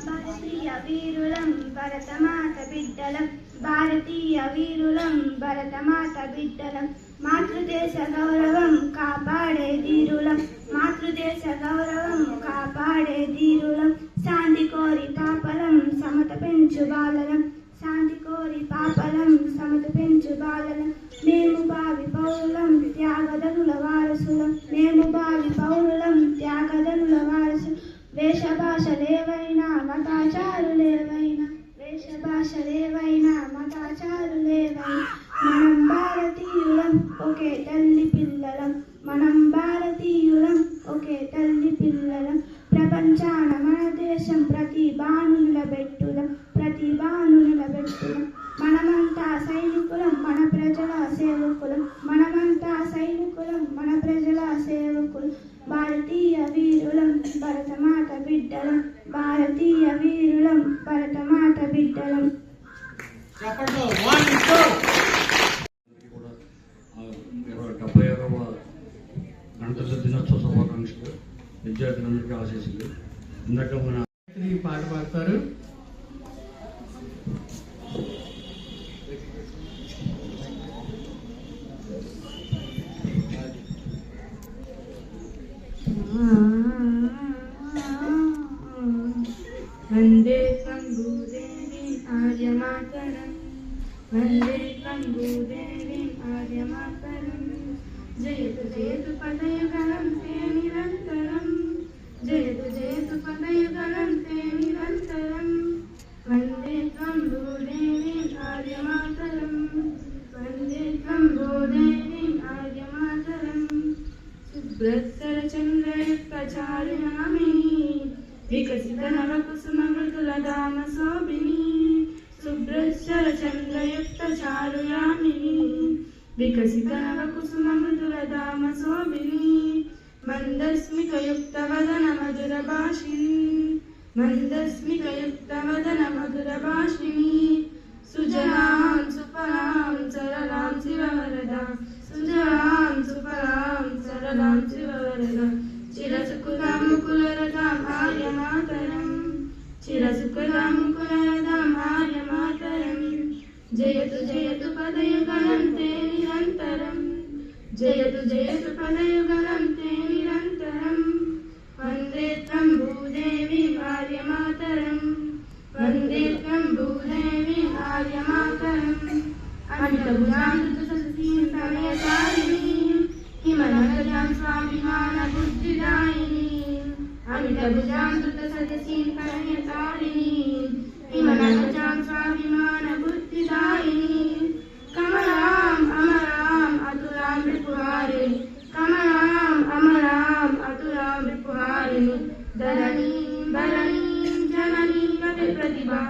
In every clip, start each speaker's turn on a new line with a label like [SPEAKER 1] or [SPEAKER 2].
[SPEAKER 1] భారతీయ వీరులం భరతమాత బిడ్డలం, భారతీయ వీరులం భరతమాత బిడ్డలం, మాతృదేశ గౌరవం కాపాడే ధీరులం, మాతృదేశ గౌరవం కాపాడే ధీరులం, శాంతి కోరి పాపలం సమత పెంచు బాలలం, శాంతి కోరి పాపలం సమత పెంచు బాలలం, మేము భావి పౌరులం త్యాగదనుల వారసులం, మేము భావి పౌరులం త్యాగదనుల వారసులం, వేష భాషలేవైనా మతాచారులేవైనా, వేష భాషలేవైనా మతాచారులేవైనా, మనం భారతీయులం ఒకే తల్లి పిల్లలం, మనం భారతీయులం ఒకే తల్లి పిల్లలం, ప్రపంచాన మన దేశం ప్రతిభాను నిలబెట్టులం, ప్రతిభాను నిలబెట్టులం, మనమంతా సైనికులం మన ప్రజల సేవకులం, మనమంతా సైనికులం మన ప్రజల సేవకులం, భారతీయ వీరులం భరతమాత బిడ్డలం, భారతీయ వీరులం భరతమాత బిడ్డలం.
[SPEAKER 2] గణతంత్ర దినోత్సవ శుభాకాంక్షలు విద్యార్థులందరికీ ఆశీస్సులు. ఇందాక మన
[SPEAKER 3] పాట పాడతారు.
[SPEAKER 1] వందే భూదేవి ఆర్యమాతరం, వందే భూదేవి ఆర్యమాతరం, జయతు జయతు పదయుగలం తే నిరంతరం, జయతు జయతు పదయుగలం తే నిరంతరం, వందే భూదేవి ఆర్యమాతరం, వందే భూదేవి ఆర్యమాతరం, శుభ్రస్సర చంద్రయుక్త చారుయామిని, వికసిత నవ కుసుమ మృదుల దామ శోభిని, శుభ్రస్సర చంద్రయుక్త చారుయామిని, వికసిత నవ కుసుమ మృదుల దామ శోభిని, మందస్మిక యుక్త వదన మధుర భాషిని, మందస్మిక యుక్త వదన మధుర భాషిని, సుజలాం సుఫలాం సరళాం శివవరద, సుజలాం సుఫలాం సరళాం శివవరద, చిరసుకులాం ముకులరదాం ఆర్యమాతరం, చిరసుకులాం ముకులరదాం ఆర్యమాతరం, జయతు జయతు పదయుగలం తే నిరంతరం, జయతు జయతు పదయుగలం తే నిరంతరం, వందే త్వం భూదేవి ఆర్యమాతరం, వందే త్వం భూదేవి ఆర్యమాతరం, అమితభుజామృతసీతారిణి, హిమనగజాం స్వాభిమాన బుద్ధిదాయిని, అమితభుజామృతసీతారిణి, హిమనగజాం స్వాభిమాన బుద్ధిదాయిని, కమలాం అమరాం అతులాం రిపుహారిణి, కమలాం అమరాం అతులాం రిపుహారిణి, ధరణీం బలనీం జననీం కవి ప్రతిభా,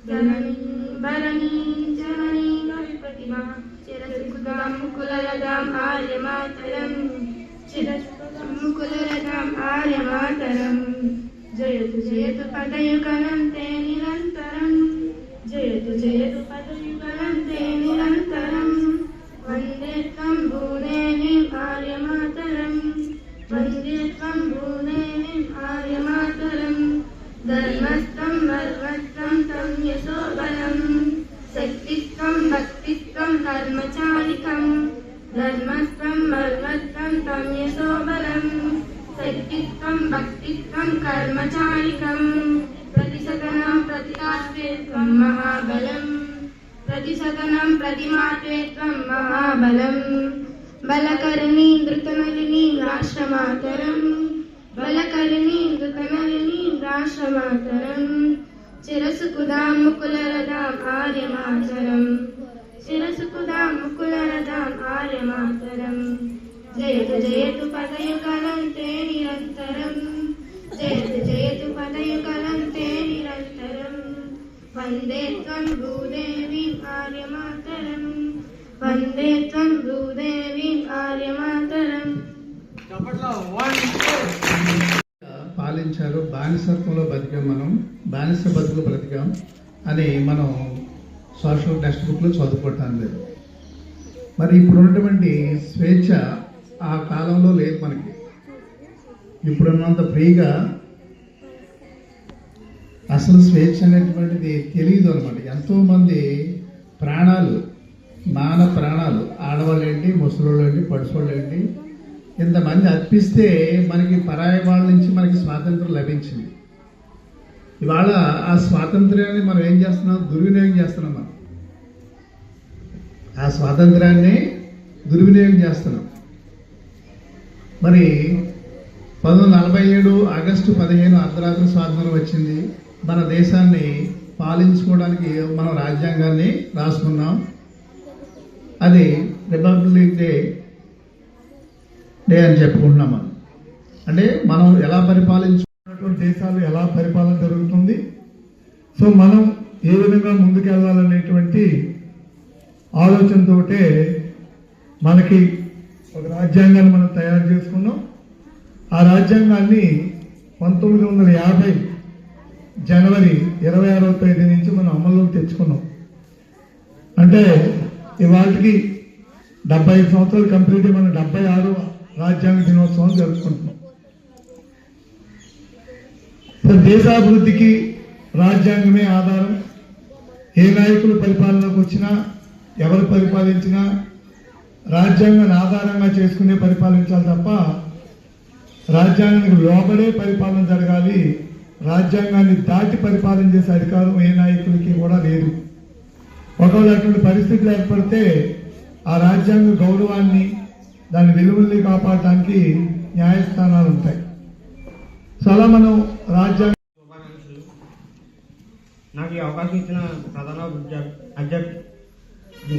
[SPEAKER 1] జననీం బలనీం జననీం కవి ప్రతిభా, చిరసుకుదాం ముకులరదాం ఆర్యమాతరం, చిరసుకుదాం ముకులరదాం ఆర్యమాతరం, జయతు జయతు పదయుగలం తే నిరంతరం, జయతు జయతు పదయుగలం తే నిరంతరం, వందే త్వం భూదేవి ఆర్యమాతరం, వందే త్వం భూదేవి ఆర్యమాతరం, ధర్మస్థం వర్వస్థం తం యశోబలం, శక్తిస్త్వం భక్తిస్త్వం కర్మచారికం, ధర్మస్థం వర్వస్థం తం యశోబలం, శక్తిస్త్వం భక్తిస్త్వం కర్మచారికం, ప్రతిసదనం ప్రతికాత్వే త్వం మహాబలం, ప్రతిసదనం ప్రతిమాత్వే త్వం మహాబలం, బలకరణి ధృతనలిని రాష్ట్రమాతరం, బలకరణి ధృతనలిని రాష్ట్రమాతరం, చిరసుకుదాం ముకులరదాం ఆర్యమాతరం, చిరసుకుదాం ముకులరదాం ఆర్యమాతరం, జయతు జయతు పదయుగలం తే నిరంతరం, జయతు జయతు పదయుగలం తే నిరంతరం, వందే త్వం భూదేవి ఆర్యమాతరం, వందే త్వం భూదేవి ఆర్యమాతరం.
[SPEAKER 3] పాలించారు, బానిసత్వంలో బతికాం, మనం బానిస బతుకు బ్రతికాం అని మనం సోషల్ టెక్స్ట్ బుక్లో చదువుకుంటాం లేదు. మరి ఇప్పుడు ఉన్నటువంటి స్వేచ్ఛ ఆ కాలంలో లేదు మనకి. ఇప్పుడున్నంత ఫ్రీగా అసలు స్వేచ్ఛ అనేటువంటిది తెలియదు అనమాట. ఎంతోమంది ప్రాణాలు, ప్రాణాలు ఆడవాళ్ళు ఏంటి, ముసలోళ్ళు ఏంటి, పడుసోళ్ళు ఏంటి, ఇంతమంది అర్పిస్తే మనకి పరాయి వాళ్ళ నుంచి మనకి స్వాతంత్రం లభించింది. ఇవాళ ఆ స్వాతంత్ర్యాన్ని మనం ఏం చేస్తున్నాం? దుర్వినియోగం చేస్తున్నాం. మనం ఆ స్వాతంత్రాన్ని దుర్వినియోగం చేస్తున్నాం. మరి 1947 ఆగస్టు 15 అర్ధరాత్రి స్వాతంత్రం వచ్చింది. మన దేశాన్ని పాలించుకోవడానికి మనం రాజ్యాంగాన్ని రాసుకున్నాం. అది రిపబ్లిక్ డే అని చెప్పుకుంటున్నాం. మనం అంటే మనం ఎలా పరిపాలించుకున్నటువంటి దేశాలు ఎలా పరిపాలన జరుగుతుంది, సో మనం ఏ విధంగా ముందుకెళ్ళాలనేటువంటి ఆలోచనతోటే మనకి ఒక రాజ్యాంగాన్ని మనం తయారు చేసుకున్నాం. ఆ రాజ్యాంగాన్ని 1950 జనవరి 26వ తేదీ నుంచి మనం అమల్లోకి తెచ్చుకున్నాం. అంటే ఇవాళకి 75 సంవత్సరాలు కంప్లీట్. మనం 76వ రాజ్యాంగ దినోత్సవం జరుపుకుంటున్నాం. దేశాభివృద్ధికి రాజ్యాంగమే ఆధారం. ఏ నాయకులు పరిపాలనకు వచ్చినా, ఎవరు పరిపాలించినా రాజ్యాంగాన్ని ఆధారంగా చేసుకునే పరిపాలించాలి తప్ప రాజ్యాంగానికి లోబడే పరిపాలన జరగాలి. రాజ్యాంగాన్ని దాటి పరిపాలన చేసే అధికారం ఏ నాయకులకి కూడా లేదు. ఒకవేళ అటువంటి పరిస్థితులు ఏర్పడితే ఆ రాజ్యాంగ గౌరవాన్ని, దాని విలువల్ని కాపాడటానికి న్యాయస్థానాలు ఉంటాయి. సో అలా మనం రాజ్యాంగ
[SPEAKER 4] నాకు ఈ అవకాశం ఇచ్చిన ప్రధాన అధ్యక్షుడు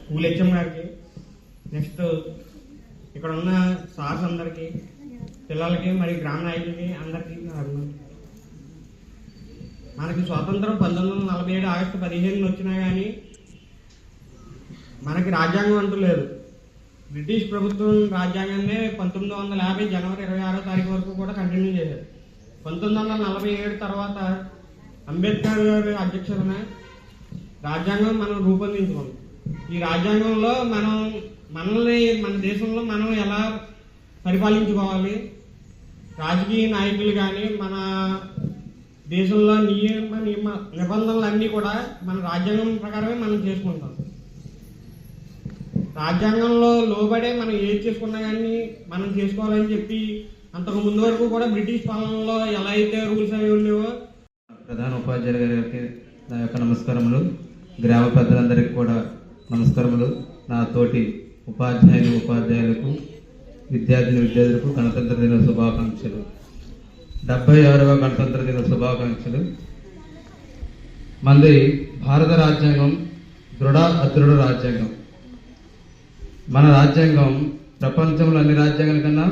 [SPEAKER 4] స్కూల్ హెచ్ఎం గారికి, నెక్స్ట్ ఇక్కడ ఉన్న సార్స్ అందరికీ, పిల్లలకి, మరి గ్రామ నాయకులకి అందరికీ మనకి స్వాతంత్రం 1947 ఆగస్టు 15 వచ్చినా కానీ మనకి రాజ్యాంగం అంటూ లేదు. బ్రిటిష్ ప్రభుత్వం రాజ్యాంగాన్ని 1950 జనవరి 26వ తారీఖు వరకు కూడా కంటిన్యూ చేశారు. 1947 తర్వాత అంబేద్కర్ గారి అధ్యక్షతన రాజ్యాంగం మనం రూపొందించుకున్నాం. ఈ రాజ్యాంగంలో మనల్ని మన దేశంలో మనం ఎలా పరిపాలించుకోవాలి, రాజకీయ నాయకులు కానీ మన దేశంలో నిబంధనలు అన్నీ కూడా మన రాజ్యాంగం ప్రకారమే మనం చేసుకుంటాం. రాజ్యాంగంలో లోబడే మనం ఏది చేసుకున్నా కానీ మనం చేసుకోవాలని చెప్పి అంతకు ముందు వరకు కూడా బ్రిటిష్ పాలనలో ఎలా అయితే రూల్స్ అవి ఉండేవో.
[SPEAKER 5] ప్రధాన ఉపాధ్యాయులు గారికి నా యొక్క నమస్కారములు. గ్రామ పెద్దలందరికీ కూడా నమస్కారములు. నా తోటి ఉపాధ్యాయులకు, విద్యార్థులకు గణతంత్ర దిన శుభాకాంక్షలు. 76వ గణతంత్ర దిన శుభాకాంక్షలు. మంది భారత రాజ్యాంగం అదృఢ రాజ్యాంగం. మన రాజ్యాంగం ప్రపంచంలో అన్ని రాజ్యాంగాల కన్నా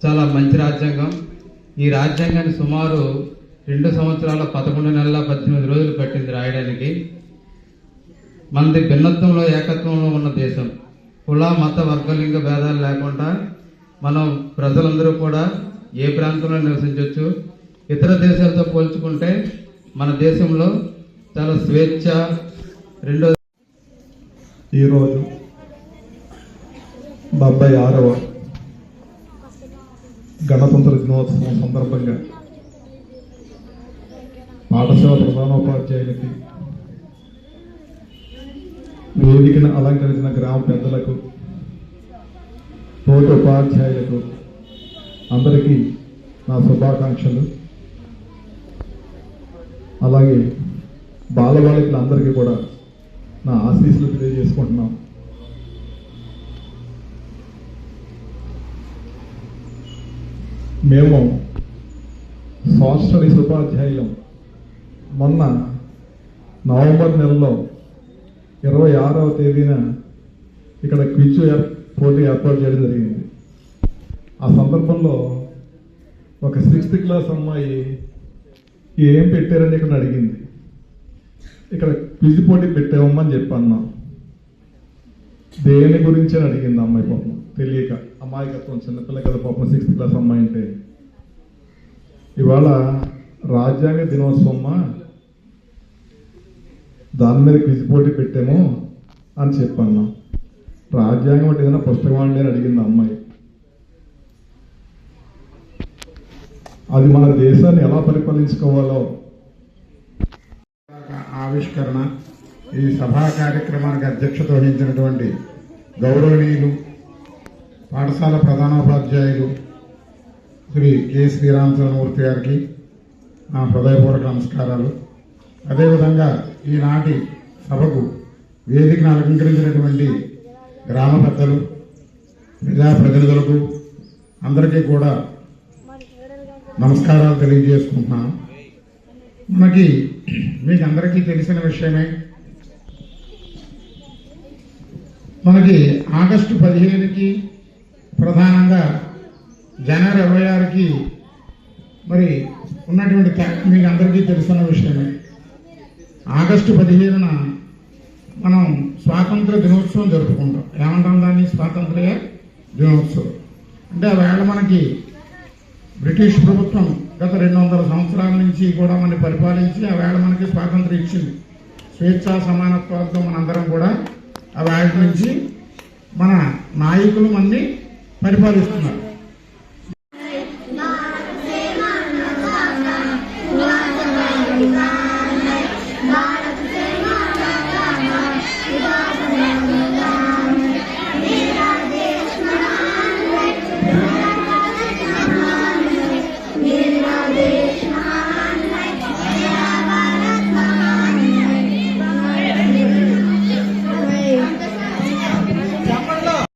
[SPEAKER 5] చాలా మంచి రాజ్యాంగం. ఈ రాజ్యాంగాన్ని సుమారు 2 సంవత్సరాల 11 నెలల 18 రోజులు పట్టింది రాయడానికి. మనది భిన్నత్వంలో ఏకత్వంలో ఉన్న దేశం. కుల, మత, వర్గలింగ భేదాలు లేకుండా మనం ప్రజలందరూ కూడా ఏ ప్రాంతంలో నివసించవచ్చు. ఇతర దేశాలతో పోల్చుకుంటే మన దేశంలో చాలా స్వేచ్ఛ.
[SPEAKER 3] ఈరోజు 76వ గణతంత్ర దినోత్సవం సందర్భంగా పాఠశాల ప్రధానోపాధ్యాయులకి, వేదికను అలంకరించిన గ్రామ పెద్దలకు, తోటి ఉపాధ్యాయులకు అందరికీ నా శుభాకాంక్షలు. అలాగే బాలబాలికలందరికీ కూడా నా ఆశీస్సులు తెలియజేసుకుంటున్నాం. మేము సోషల్ స్టడీస్ ఉపాధ్యాయులం మొన్న నవంబర్ నెలలో 26వ తేదీన ఇక్కడ క్విజ్ పోటీ ఏర్పాటు చేయడం జరిగింది. ఆ సందర్భంలో ఒక 6th క్లాస్ అమ్మాయి ఏం పెట్టారని ఇక్కడ అడిగింది. ఇక్కడ క్విజ్ పోటీ పెట్టామని చెప్పన్నా. దేని గురించి అని అడిగింది అమ్మాయి. పాపం తెలియక, అమాయకత్వం, చిన్నపిల్ల కదా పాపం 6th క్లాస్ అమ్మాయి అంటే. ఇవాళ రాజ్యాంగ దినోత్సవం, దాని మీద క్విజ్ పోటీ పెట్టాము అని చెప్పన్నా. రాజ్యాంగం అంటే ఏదైనా పుస్తకం అండి అని అడిగింది అమ్మాయి. అది మన దేశాన్ని ఎలా పరిపాలించుకోవాలో
[SPEAKER 6] ఆవిష్కరణ ఈ సభా కార్యక్రమానికి అధ్యక్షత వహించినటువంటి గౌరవనీయులు పాఠశాల ప్రధానోపాధ్యాయులు శ్రీ కె శ్రీరామచంద్రమూర్తి గారికి నా హృదయపూర్వక నమస్కారాలు. అదేవిధంగా ఈనాటి సభకు వేదికను అలంకరించినటువంటి గ్రామ పెద్దలు, ప్రజాప్రతినిధులకు అందరికీ కూడా నమస్కారాలు తెలియజేసుకుంటున్నాను. మీకు అందరికీ తెలిసిన విషయమే, మనకి ఆగస్టు 15కి ప్రధానంగా జనవరి 26కి మరి ఉన్నటువంటి మీకు అందరికీ తెలుసున్న విషయమే. ఆగస్టు 15న మనం స్వాతంత్ర దినోత్సవం జరుపుకుంటాం. ఏమంటాం దాన్ని? స్వాతంత్ర్య దినోత్సవం. అంటే ఆ వేళ మనకి బ్రిటిష్ ప్రభుత్వం గత 200 సంవత్సరాల నుంచి కూడా మనని పరిపాలించి ఆ వేళ మనకి స్వాతంత్రం ఇచ్చింది. స్వేచ్ఛా సమానత్వాలతో మనందరం కూడా ఆ వేళ నుంచి మన నాయకులు మనని పరిపాలిస్తున్నారు.